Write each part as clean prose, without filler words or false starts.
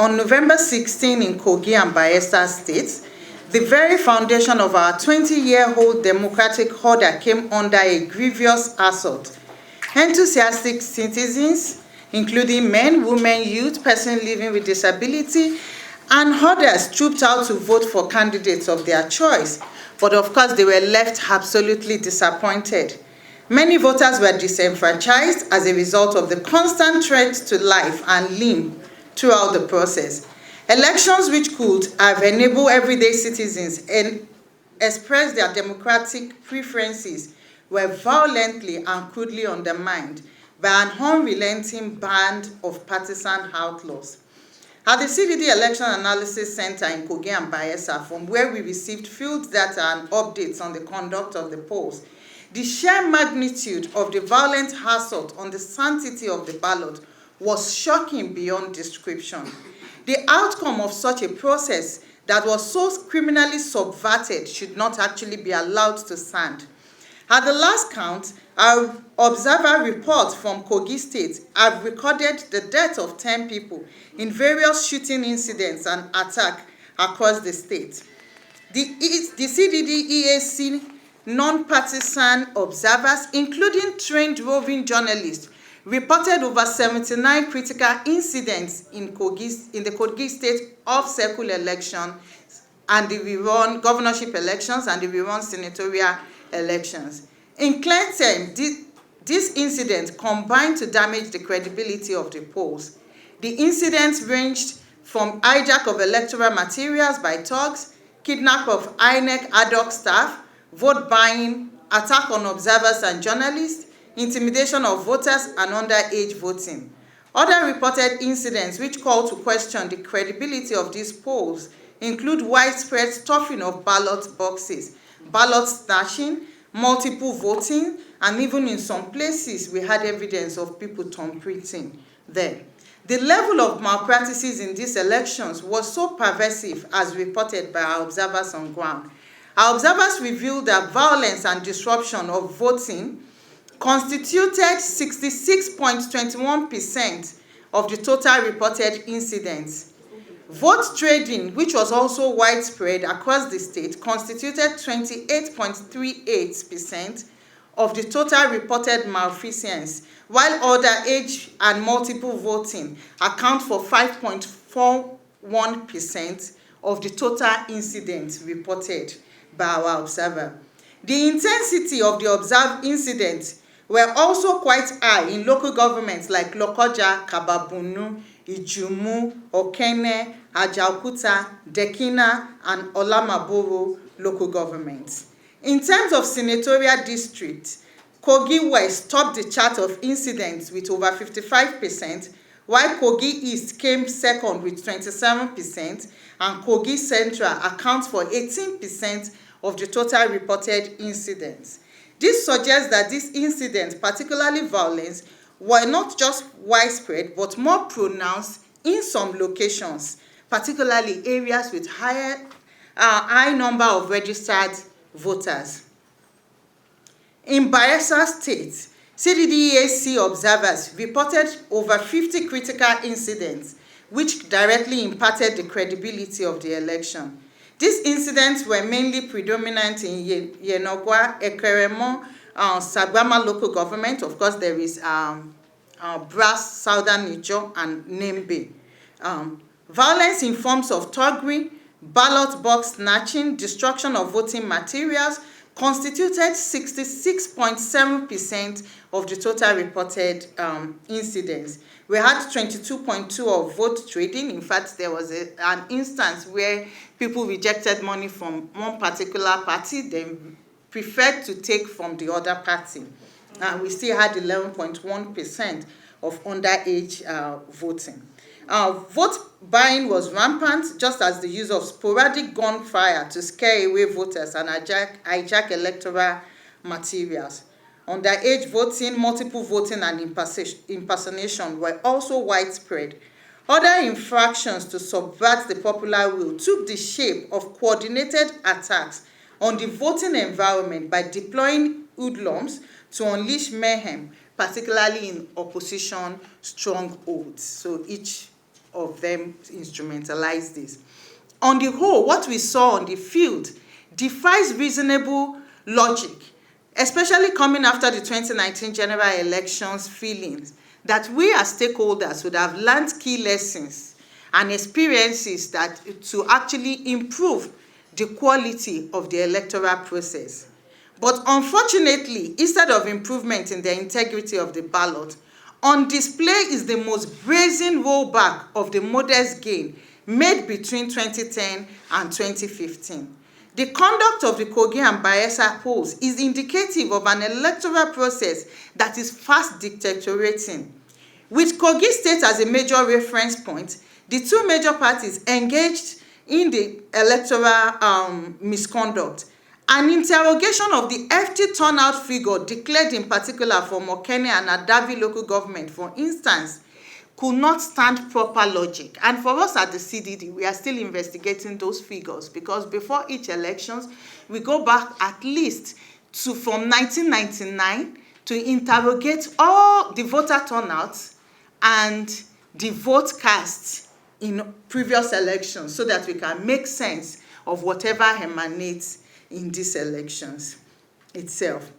on November 16 in Kogi and Bayelsa states, the very foundation of our 20-year-old democratic order came under a grievous assault. Enthusiastic citizens, including men, women, youth, persons living with disability, and others trooped out to vote for candidates of their choice. But of course, they were left absolutely disappointed. Many voters were disenfranchised as a result of the constant threat to life and limb throughout the process. Elections which could have enabled everyday citizens and express their democratic preferences were violently and crudely undermined by an unrelenting band of partisan outlaws. At the CDD Election Analysis Center in Kogi and Bayelsa, from where we received field data and updates on the conduct of the polls, the sheer magnitude of the violent assault on the sanctity of the ballot was shocking beyond description. The outcome of such a process that was so criminally subverted should not actually be allowed to stand. At the last count, our observer reports from Kogi State have recorded the death of 10 people in various shooting incidents and attacks across the state. The CDD EAC non-partisan observers, including trained roving journalists, reported over 79 critical incidents in the Kogi State off-cycle election and the rerun governorship elections and the rerun senatorial elections. In clear terms, these incidents combined to damage the credibility of the polls. The incidents ranged from hijack of electoral materials by thugs, kidnap of INEC ad hoc staff, vote buying, attack on observers and journalists, intimidation of voters, and underage voting. Other reported incidents which call to question the credibility of these polls include widespread stuffing of ballot boxes, ballot snatching, multiple voting, and even in some places we had evidence of people thumbprinting there. The level of malpractices in these elections was so pervasive as reported by our observers on ground. Our observers revealed that violence and disruption of voting constituted 66.21% of the total reported incidents. Vote trading, which was also widespread across the state, constituted 28.38% of the total reported malfeasance, while underage and multiple voting account for 5.41% of the total incidents reported by our observer. The intensity of the observed incidents were also quite high in local governments like Lokoja, Kababunu, Ijumu, Okene, Ajaokuta, Dekina, and Olamaboro local governments. In terms of senatorial districts, Kogi West topped the chart of incidents with over 55%, while Kogi East came second with 27%, and Kogi Central accounts for 18% of the total reported incidents. This suggests that these incidents, particularly violence, were not just widespread but more pronounced in some locations, particularly areas with high number of registered voters. In Bayelsa State, CDD-EAC observers reported over 50 critical incidents which directly impacted the credibility of the election. These incidents were mainly predominant in Yenogwa, Ekeremo, Sagbama local government. Of course, there is Brass, Southern Nijo, and Nembe. Violence in forms of thuggery, ballot box snatching, destruction of voting materials constituted 66.7% of the total reported incidents. We had 22.2% of vote trading. In fact, there was an instance where people rejected money from one particular party, then preferred to take from the other party. We still had 11.1% of underage voting. Vote buying was rampant, just as the use of sporadic gunfire to scare away voters and hijack electoral materials. Underage voting, multiple voting, and impersonation were also widespread. Other infractions to subvert the popular will took the shape of coordinated attacks on the voting environment by deploying hoodlums to unleash mayhem, particularly in opposition strongholds. So each of them instrumentalize this. On the whole, what we saw on the field defies reasonable logic, especially coming after the 2019 general elections, feelings that we as stakeholders would have learned key lessons and experiences that to actually improve the quality of the electoral process. But unfortunately, instead of improvement in the integrity of the ballot, on display is the most brazen rollback of the modest gain made between 2010 and 2015. The conduct of the Kogi and Bayelsa polls is indicative of an electoral process that is fast deteriorating. With Kogi State as a major reference point, the two major parties engaged in the electoral misconduct. An interrogation of the FT turnout figure declared in particular for Mokene and Adavi local government, for instance, could not stand proper logic. And for us at the CDD, we are still investigating those figures, because before each elections, we go back at least to from 1999 to interrogate all the voter turnouts and the vote cast in previous elections, so that we can make sense of whatever emanates in these elections itself.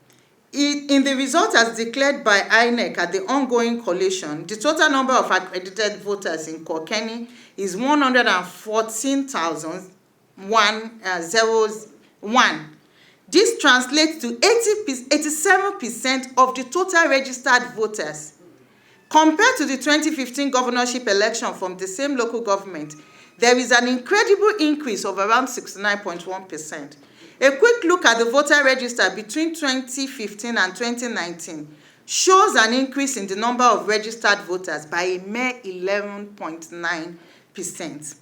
In the result as declared by INEC at the ongoing collation, the total number of accredited voters in Kokeni is 114,101. This translates to 87% of the total registered voters. Compared to the 2015 governorship election from the same local government, there is an incredible increase of around 69.1%. A quick look at the voter register between 2015 and 2019 shows an increase in the number of registered voters by a mere 11.9%.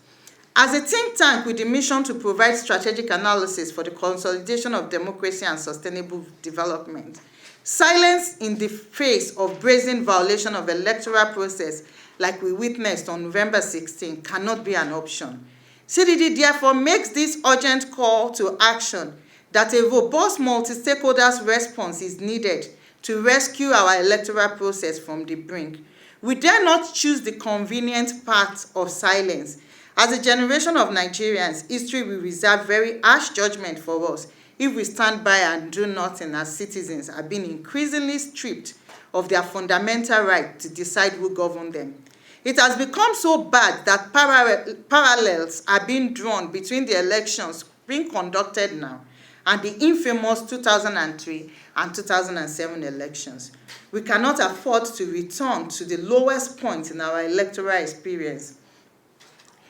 As a think tank with the mission to provide strategic analysis for the consolidation of democracy and sustainable development, silence in the face of brazen violation of electoral process like we witnessed on November 16 cannot be an option. CDD therefore makes this urgent call to action that a robust multi-stakeholders response is needed to rescue our electoral process from the brink. We dare not choose the convenient path of silence. As a generation of Nigerians, history will reserve very harsh judgment for us if we stand by and do nothing, as citizens are being increasingly stripped of their fundamental right to decide who govern them. It has become so bad that parallels are being drawn between the elections being conducted now and the infamous 2003 and 2007 elections. We cannot afford to return to the lowest point in our electoral experience.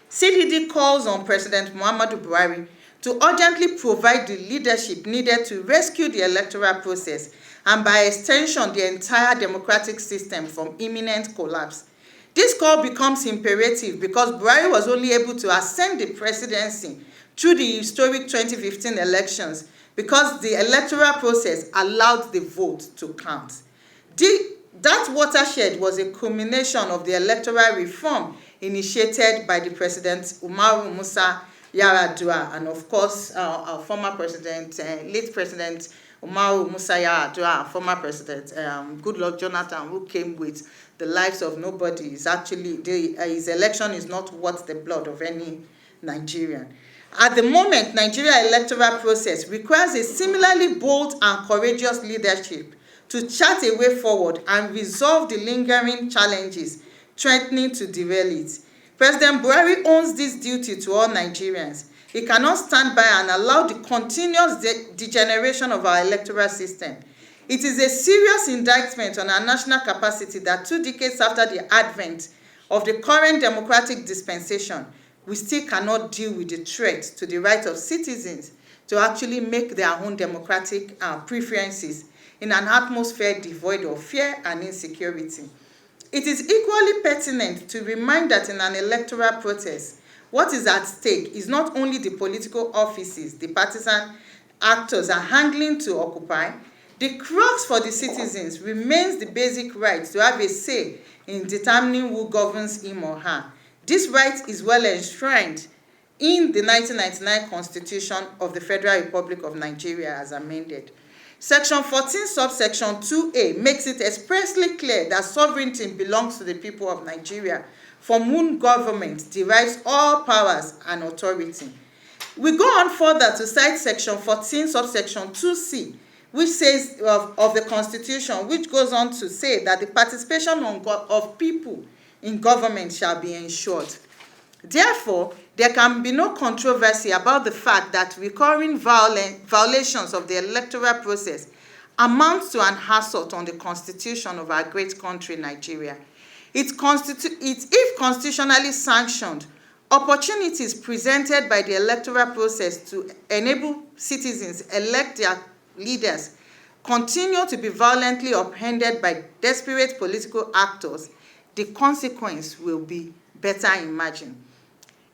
CDD calls on President Muhammadu Buhari to urgently provide the leadership needed to rescue the electoral process and by extension the entire democratic system from imminent collapse. This call becomes imperative because Buhari was only able to ascend the presidency through the historic 2015 elections because the electoral process allowed the vote to count. That watershed was a culmination of the electoral reform initiated by the President Umaru Musa Yar'Adua and of course our former president, late President Umaru Musa Yar'Adua, former President Goodluck Jonathan, who came with the lives of nobody. Is actually his election is not worth the blood of any Nigerian. At the moment, Nigeria electoral process requires a similarly bold and courageous leadership to chart a way forward and resolve the lingering challenges threatening to derail it. President Buhari owes this duty to all Nigerians. He cannot stand by and allow the continuous degeneration of our electoral system. It is a serious indictment on our national capacity that 2 decades after the advent of the current democratic dispensation, we still cannot deal with the threat to the right of citizens to actually make their own democratic preferences in an atmosphere devoid of fear and insecurity. It is equally pertinent to remind that in an electoral process, what is at stake is not only the political offices the partisan actors are handling to occupy. The crux for the citizens remains the basic right to have a say in determining who governs him or her. This right is well enshrined in the 1999 Constitution of the Federal Republic of Nigeria as amended. Section 14, subsection 2A makes it expressly clear that sovereignty belongs to the people of Nigeria, from whom government derives all powers and authority. We go on further to cite section 14, subsection 2c, which says of the Constitution, which goes on to say that the participation of people in government shall be ensured. Therefore, there can be no controversy about the fact that recurring violations of the electoral process amounts to an assault on the Constitution of our great country, Nigeria. If constitutionally sanctioned, opportunities presented by the electoral process to enable citizens elect their leaders continue to be violently upended by desperate political actors, the consequence will be better imagined.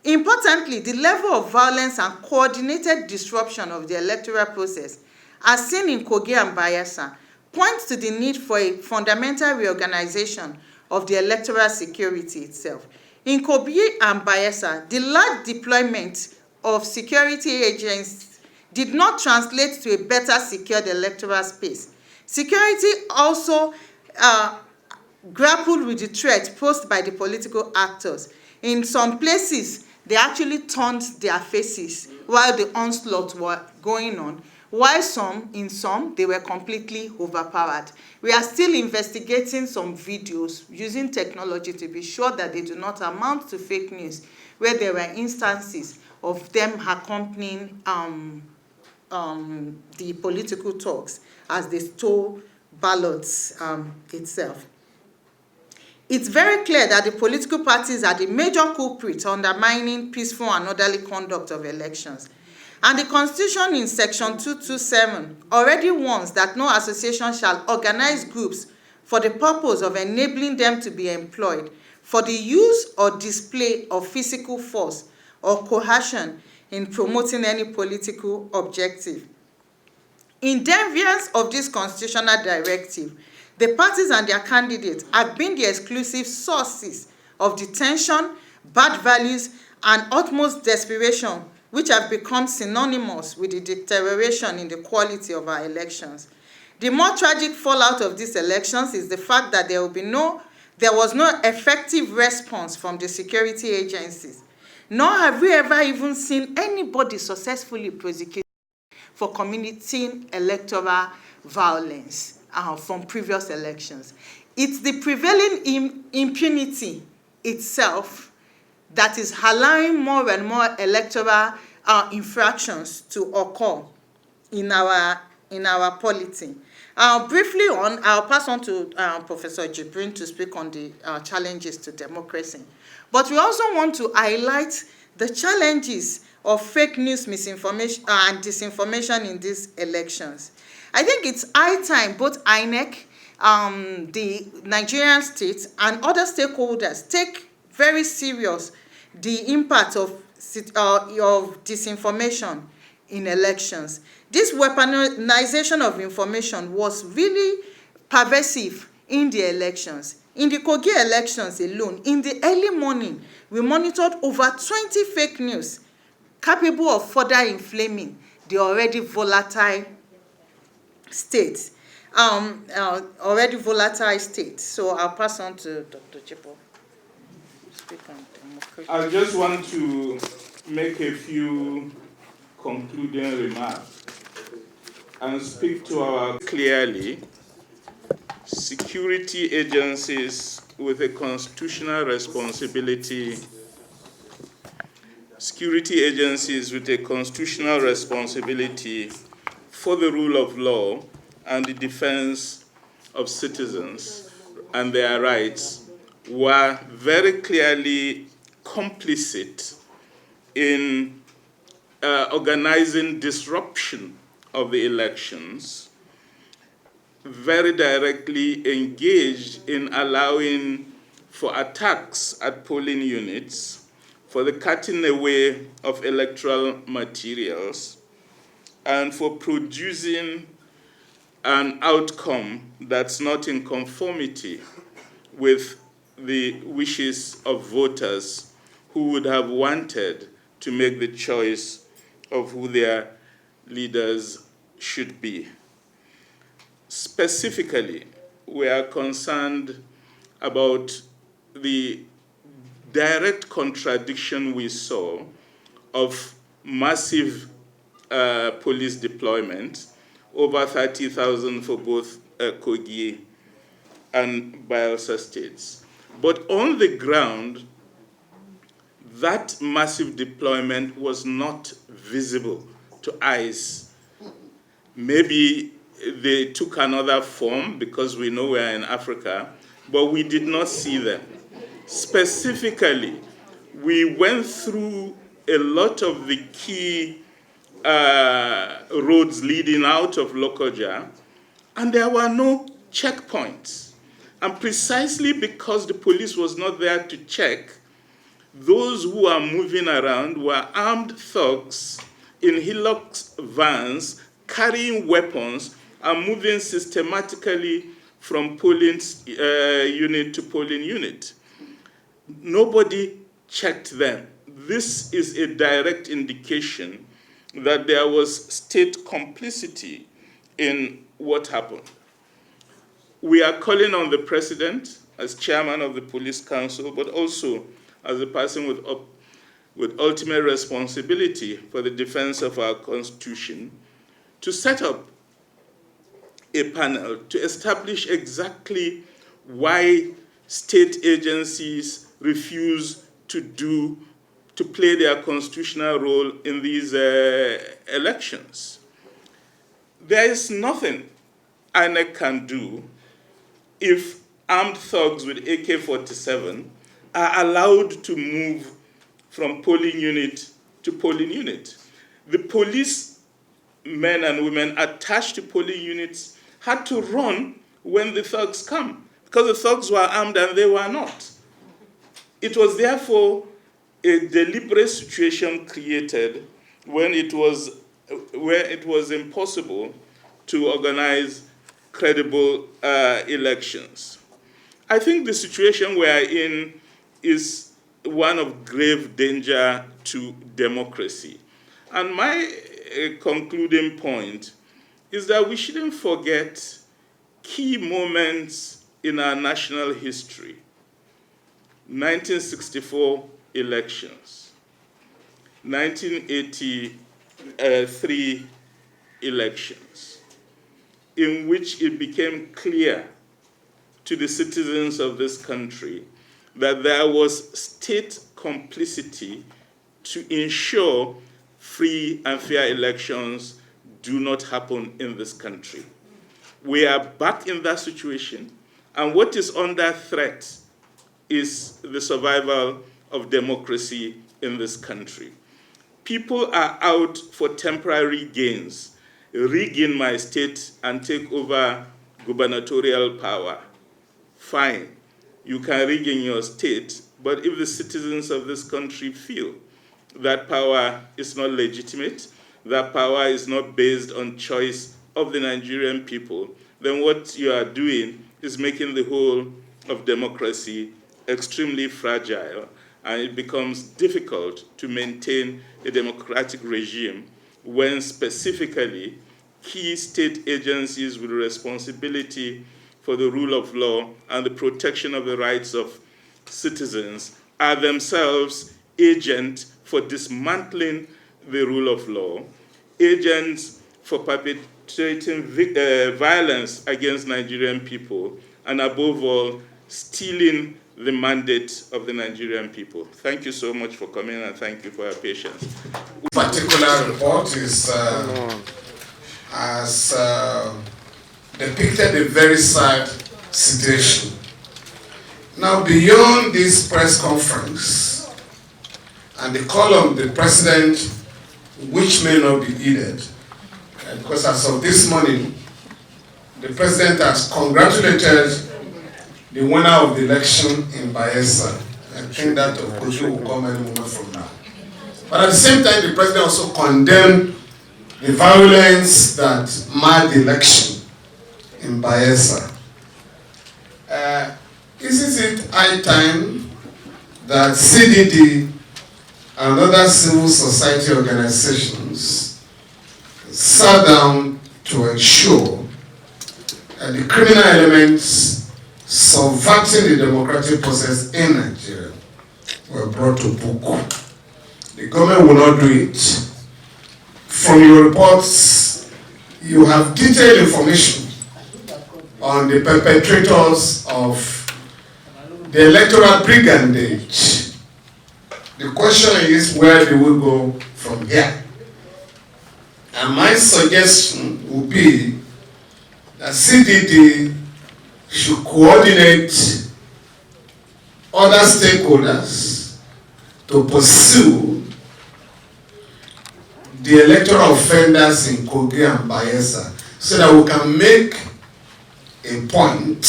Importantly, the level of violence and coordinated disruption of the electoral process, as seen in Kogi and Bayelsa, points to the need for a fundamental reorganization of the electoral security itself. In Kogi and Bayelsa, the large deployment of security agents did not translate to a better secured electoral space. Security also grappled with the threat posed by the political actors. In some places, they actually turned their faces while the onslaught were going on, while in some, they were completely overpowered. We are still investigating some videos using technology to be sure that they do not amount to fake news, where there were instances of them accompanying the political talks as they stole ballots itself. It's very clear that the political parties are the major culprits undermining peaceful and orderly conduct of elections. And the Constitution in section 227 already warns that no association shall organize groups for the purpose of enabling them to be employed for the use or display of physical force or coercion in promoting any political objective. In defiance of this constitutional directive, the parties and their candidates have been the exclusive sources of detention, bad values, and utmost desperation, which have become synonymous with the deterioration in the quality of our elections. The more tragic fallout of these elections is the fact that there was no effective response from the security agencies, nor have we ever even seen anybody successfully prosecuted for committing electoral violence from previous elections. It's the prevailing impunity itself that is allowing more and more electoral infractions to occur in our polity. Briefly I'll pass on to Professor Jibrin to speak on the challenges to democracy. But we also want to highlight the challenges of fake news, misinformation, and disinformation in these elections. I think it's high time both INEC, the Nigerian state, and other stakeholders take very serious the impact of disinformation in elections. This weaponization of information was really pervasive in the elections. In the Kogi elections alone, in the early morning, we monitored over 20 fake news capable of further inflaming the already volatile state. So I'll pass on to Dr. Jibo. Speak on democracy. I just want to make a few concluding remarks and speak to our clearly. Security agencies with a constitutional responsibility for the rule of law and the defense of citizens and their rights were very clearly complicit in organizing disruption of the elections, very directly engaged in allowing for attacks at polling units, for the cutting away of electoral materials, and for producing an outcome that's not in conformity with the wishes of voters who would have wanted to make the choice of who their leaders should be. Specifically, we are concerned about the direct contradiction we saw of massive police deployment, over 30,000 for both Kogi and Bayelsa states. But on the ground, that massive deployment was not visible to eyes. Maybe they took another form because we know we're in Africa, but we did not see them. Specifically, we went through a lot of the key roads leading out of Lokoja, and there were no checkpoints. And precisely because the police was not there to check, those who are moving around were armed thugs in Hilux vans carrying weapons and moving systematically from polling unit to polling unit. Nobody checked them. This is a direct indication that there was state complicity in what happened. We are calling on the president as chairman of the police council, but also as a person with ultimate responsibility for the defense of our constitution, to set up a panel to establish exactly why state agencies refuse to play their constitutional role in these elections. There is nothing INEC can do if armed thugs with AK-47 are allowed to move from polling unit to polling unit. The police men and women attached to polling units had to run when the thugs come, because the thugs were armed and they were not. It was therefore a deliberate situation created when it was impossible to organize credible elections. I think the situation we are in is one of grave danger to democracy. And my concluding point is that we shouldn't forget key moments in our national history. 1964 elections, 1983 elections, in which it became clear to the citizens of this country that there was state complicity to ensure free and fair elections do not happen in this country. We are back in that situation, and what is under threat is the survival of democracy in this country. People are out for temporary gains, rig in my state and take over gubernatorial power. Fine, you can rig in your state, but if the citizens of this country feel that power is not legitimate, that power is not based on choice of the Nigerian people, then what you are doing is making the whole of democracy extremely fragile, and it becomes difficult to maintain a democratic regime when specifically key state agencies with responsibility for the rule of law and the protection of the rights of citizens are themselves agents for dismantling the rule of law, agents for perpetrating violence against Nigerian people, and above all, stealing the mandate of the Nigerian people. Thank you so much for coming, and thank you for your patience. This particular report has depicted a very sad situation. Now, beyond this press conference and the call of the president, which may not be heeded, because as of this morning, the president has congratulated the winner of the election in Bayelsa. I think that of course will come any moment from now. But at the same time, the president also condemned the violence that marred the election in Bayelsa. Isn't it high time that CDD and other civil society organizations sat down to ensure that the criminal elements subverting the democratic process in Nigeria were brought to book. The government will not do it. From your reports, you have detailed information on the perpetrators of the electoral brigandage. The question is, where do we go from here? And my suggestion would be that CDD should coordinate other stakeholders to pursue the electoral offenders in Kogi and Bayelsa, so that we can make a point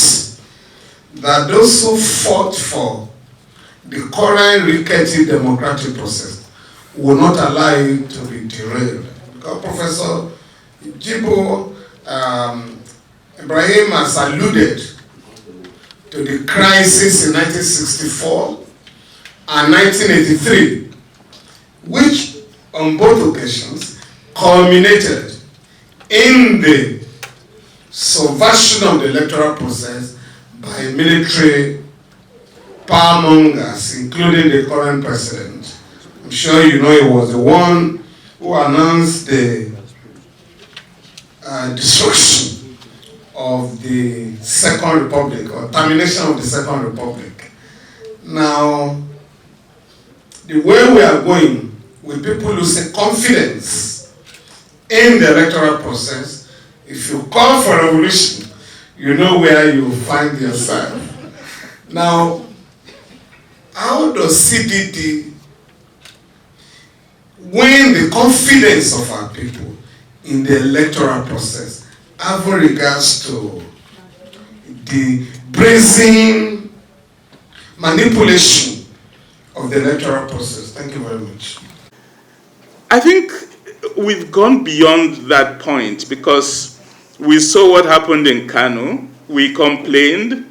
that those who fought for the current rickety democratic process will not allow it to be derailed. Because Professor Jibo Ibrahim has alluded to the crisis in 1964 and 1983, which on both occasions culminated in the subversion of the electoral process by military powermongers, including the current president. I'm sure you know he was the one who announced the destruction of the Second Republic, or termination of the Second Republic. Now, the way we are going, with people losing confidence in the electoral process, if you call for revolution, you know where you find yourself. Now, how does CDD win the confidence of our people in the electoral process, having regards to the brazen manipulation of the electoral process? Thank you very much. I think we've gone beyond that point, because we saw what happened in Kano. We complained.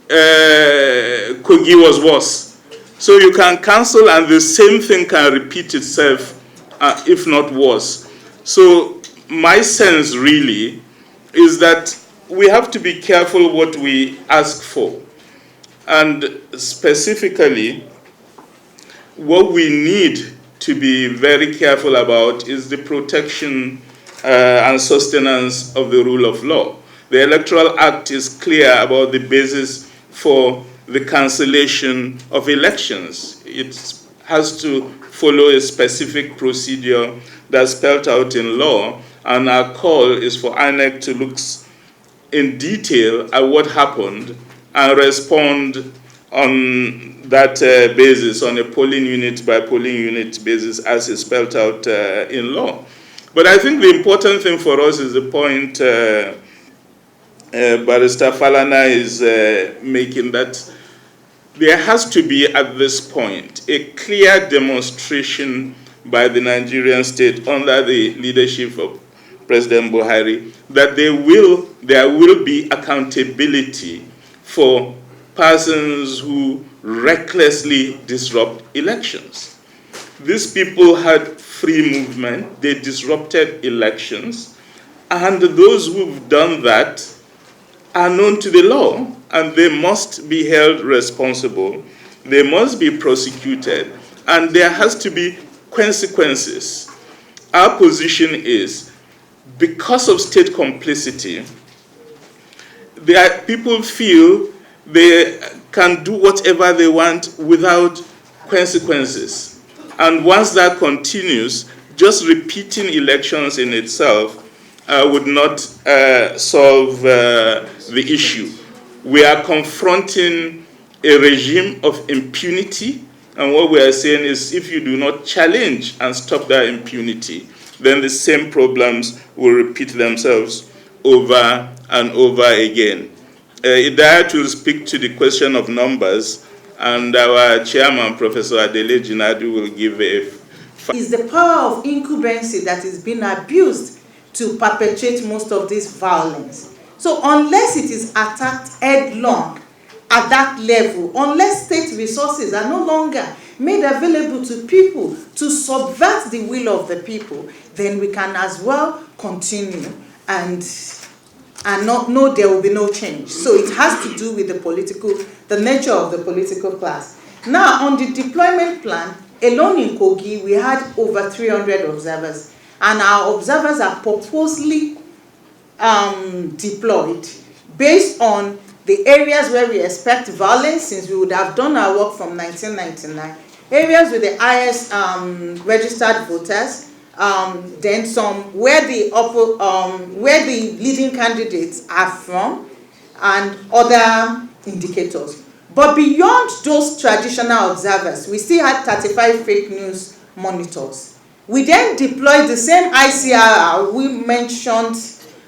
Kogi was worse. So you can cancel and the same thing can repeat itself, if not worse. So my sense really is that we have to be careful what we ask for. And specifically, what we need to be very careful about is the protection and sustenance of the rule of law. The Electoral Act is clear about the basis for the cancellation of elections. It has to follow a specific procedure that's spelled out in law, and our call is for INEC to look in detail at what happened and respond on that basis, on a polling unit by polling unit basis, as is spelled out in law. But I think the important thing for us is the point Barrister Falana is making, that there has to be at this point a clear demonstration by the Nigerian state under the leadership of President Buhari that there will be accountability for persons who recklessly disrupt elections. These people had free movement, they disrupted elections, and those who've done that are known to the law, and they must be held responsible, they must be prosecuted, and there has to be consequences. Our position is, because of state complicity, people feel they can do whatever they want without consequences. And once that continues, just repeating elections in itself would not solve the issue. We are confronting a regime of impunity, and what we are saying is, if you do not challenge and stop that impunity, then the same problems will repeat themselves over and over again. Idaya will speak to the question of numbers, and our chairman, Professor Adele Jinadu, will give a... It's the power of incumbency that is being abused to perpetrate most of this violence. So unless it is attacked headlong at that level, unless state resources are no longer made available to people to subvert the will of the people, then we can as well continue and not know there will be no change. So it has to do with the nature of the political class. Now, on the deployment plan, alone in Kogi, we had over 300 observers, and our observers are purposely deployed based on the areas where we expect violence, since we would have done our work from 1999, areas with the highest registered voters, then some where the leading candidates are from, and other indicators. But beyond those traditional observers, we still had 35 fake news monitors. We then deployed the same ICRR we mentioned,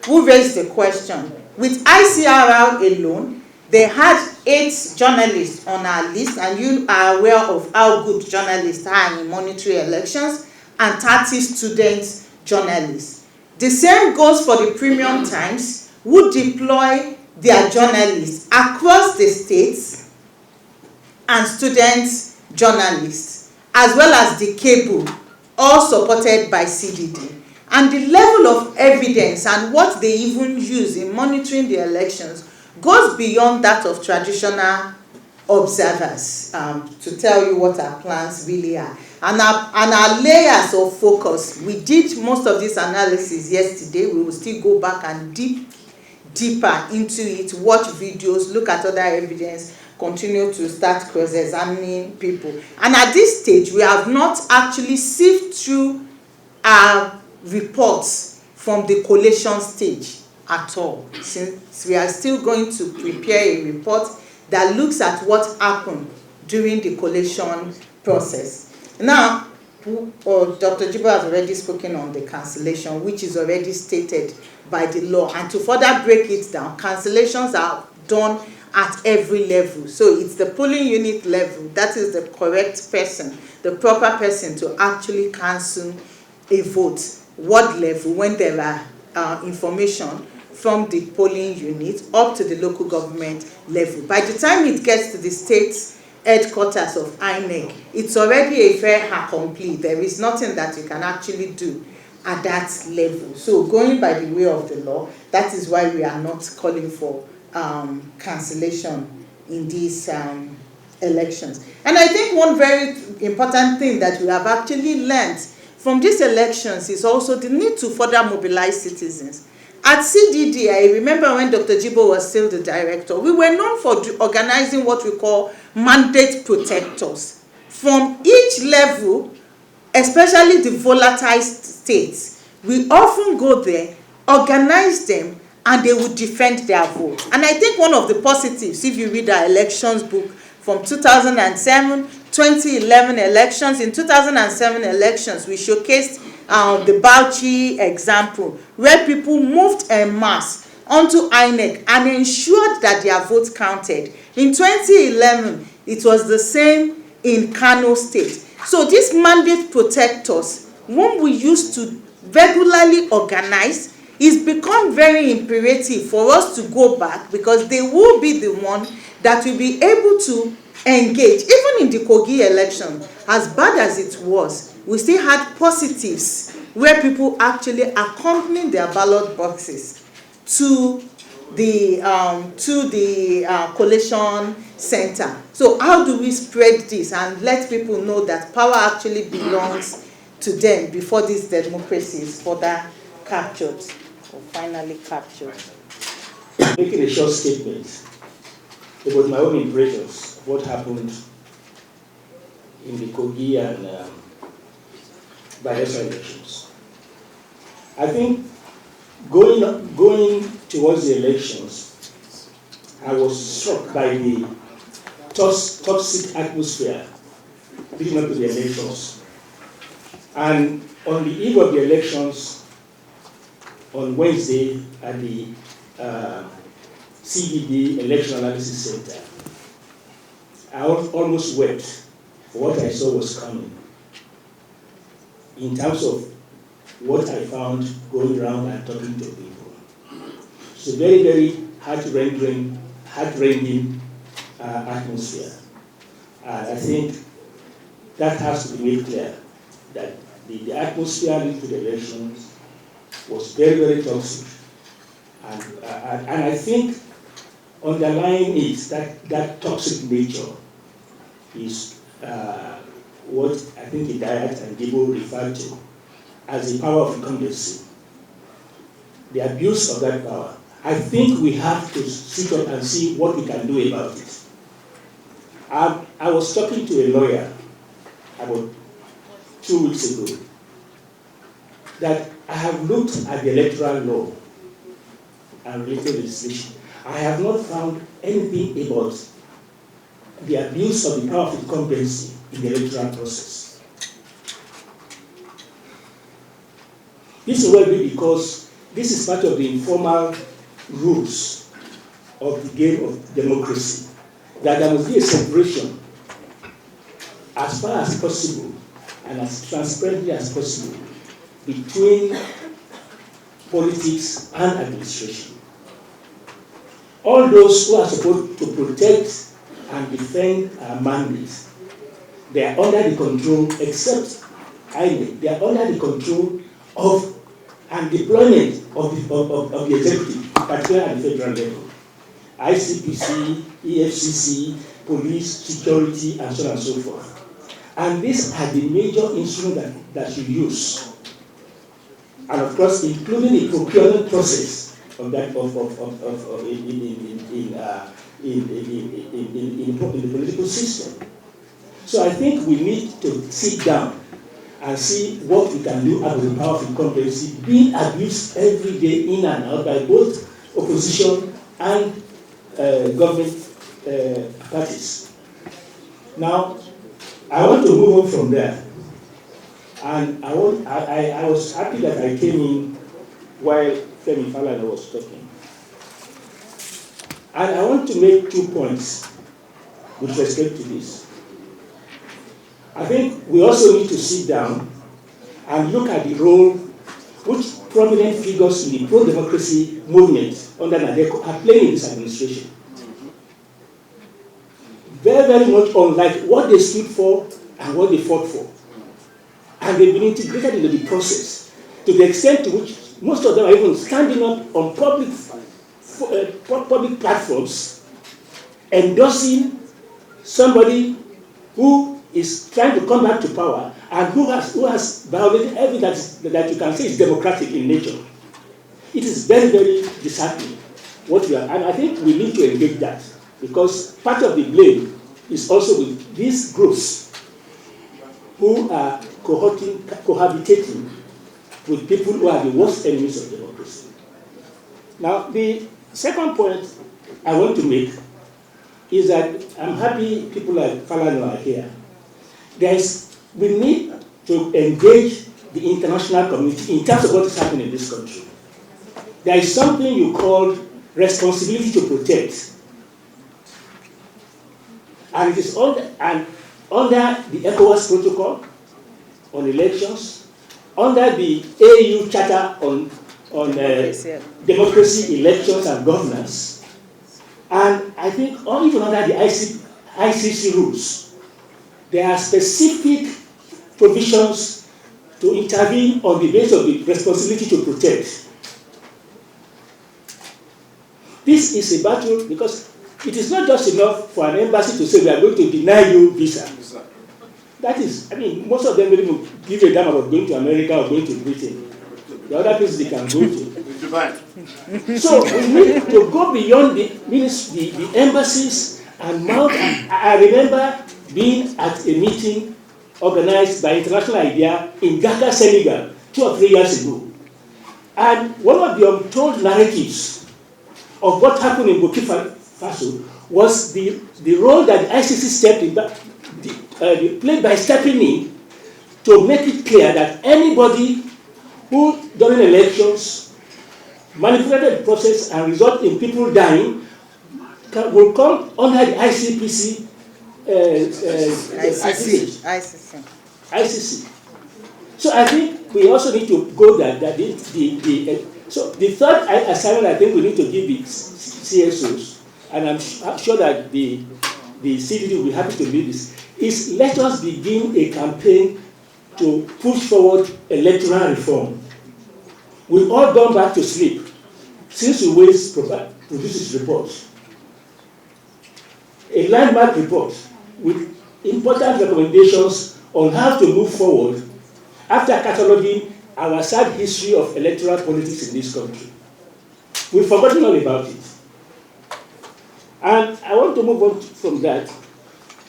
who raised the question. With ICRR alone, they had 8 journalists on our list, and you are aware of how good journalists are in monitoring elections, and 30 student journalists. The same goes for the Premium Times, who deploy their journalists across the states, and student journalists, as well as the cable, all supported by CDD. And the level of evidence and what they even use in monitoring the elections goes beyond that of traditional observers, to tell you what our plans really are. And our layers of focus, we did most of this analysis yesterday. We will still go back and deeper into it, watch videos, look at other evidence, continue to start cross-examining people. And at this stage, we have not actually sifted through our reports from the collation stage at all, since we are still going to prepare a report that looks at what happened during the collation process. Now, Dr. Jibo has already spoken on the cancellation, which is already stated by the law. And to further break it down, cancellations are done at every level. So it's the polling unit level that is the correct person, the proper person to actually cancel a vote. What level? When there are information from the polling unit up to the local government level. By the time it gets to the state headquarters of INEC, it's already a fait accompli. There is nothing that you can actually do at that level. So going by the way of the law, that is why we are not calling for cancellation in these elections. And I think one very important thing that we have actually learned from these elections is also the need to further mobilize citizens. At CDD, I remember when Dr. Jibo was still the director, we were known for organizing what we call mandate protectors. From each level, especially the volatile states, we often go there, organize them, and they would defend their vote. And I think one of the positives, if you read our elections book from 2007, 2011 elections, in 2007 elections, we showcased the Bauchi example, where people moved en masse onto INEC and ensured that their votes counted. In 2011, it was the same in Kano State. So these mandate protectors, whom we used to regularly organize, it's become very imperative for us to go back, because they will be the one that will be able to engage. Even in the Kogi election, as bad as it was, we still had positives where people actually accompanied their ballot boxes to the collation center. So how do we spread this and let people know that power actually belongs to them before this democracy is further captured, or finally captured? Making a short statement about my own impressions of what happened in the Kogi and Bayelsa elections. I think going towards the elections, I was struck by the toxic atmosphere leading up to the elections. And on the eve of the elections, on Wednesday at the CBD Election Analysis Center, I almost wept for what I saw was coming, in terms of what I found going around and talking to people. It's a very, very heart-rending atmosphere. And I think that has to be made clear, that the atmosphere linked to the elections was very, very toxic. And I think underlying it, that toxic nature is what I think Hidayat and Gibo referred to as the power of incumbency, the abuse of that power. I think we have to sit up and see what we can do about it. I was talking to a lawyer about 2 weeks ago that I have looked at the electoral law and related legislation. I have not found anything about the abuse of the power of incumbency in the electoral process. This will be because this is part of the informal rules of the game of democracy, that there must be a separation as far as possible and as transparently as possible between politics and administration. All those who are supposed to protect and defend our mandates, they are under the control, except INEC, they are under the control of and deployment of the executive, particularly at the federal level. ICPC, EFCC, police, security, and so on and so forth. And these are the major instruments that you use. And of course, including the procurement process of that in the political system. So I think we need to sit down and see what we can do about the power of incumbency being abused every day in and out by both opposition and government parties. Now, I want to move on from there. And I was happy that I came in while Femi Falana was talking. And I want to make 2 points with respect to this. I think we also need to sit down and look at the role which prominent figures in the pro-democracy movement under Nadeko are playing in this administration. Very, very much unlike what they stood for and what they fought for. And they've been integrated into the process to the extent to which most of them are even standing up on public platforms endorsing somebody who is trying to come back to power and who has violated everything that you can say is democratic in nature. It is very, very disheartening what we are, and I think we need to engage that, because part of the blame is also with these groups who are cohabitating with people who are the worst enemies of democracy. Now, the second point I want to make is that I'm happy people like Falana are here. We need to engage the international community in terms of what is happening in this country. There is something you call responsibility to protect. And it is under the ECOWAS protocol on elections, under the AU Charter on democracy, elections, and governance, and I think even under the ICC rules, there are specific provisions to intervene on the basis of the responsibility to protect. This is a battle because it is not just enough for an embassy to say we are going to deny you visa. That is, I mean, most of them don't even give a damn about going to America or going to Britain. The other places they can go to. So we need to go beyond the embassies and mount. I remember being at a meeting organized by International Idea in Dakar, Senegal, 2 or 3 years ago. And one of the untold narratives of what happened in Burkina Faso was the role that the ICC stepped in, played by stepping in to make it clear that anybody who, during elections, manipulated the process and result in people dying will come under the ICPC. ICC. So I think we also need to go there. So the third assignment I think we need to give the CSOs, and I'm sure that the CDD will be happy to lead this, is let us begin a campaign to push forward electoral reform. We've all gone back to sleep since Uwais produced his report. A landmark report with important recommendations on how to move forward after cataloging our sad history of electoral politics in this country. We've forgotten all about it. And I want to move on from that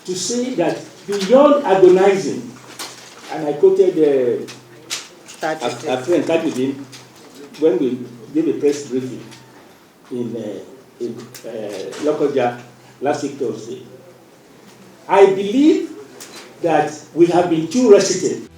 to say that beyond agonizing, and I quoted a friend, Tajudin, when we gave a press briefing in Lokoja last week Thursday. I believe that we have been too reticent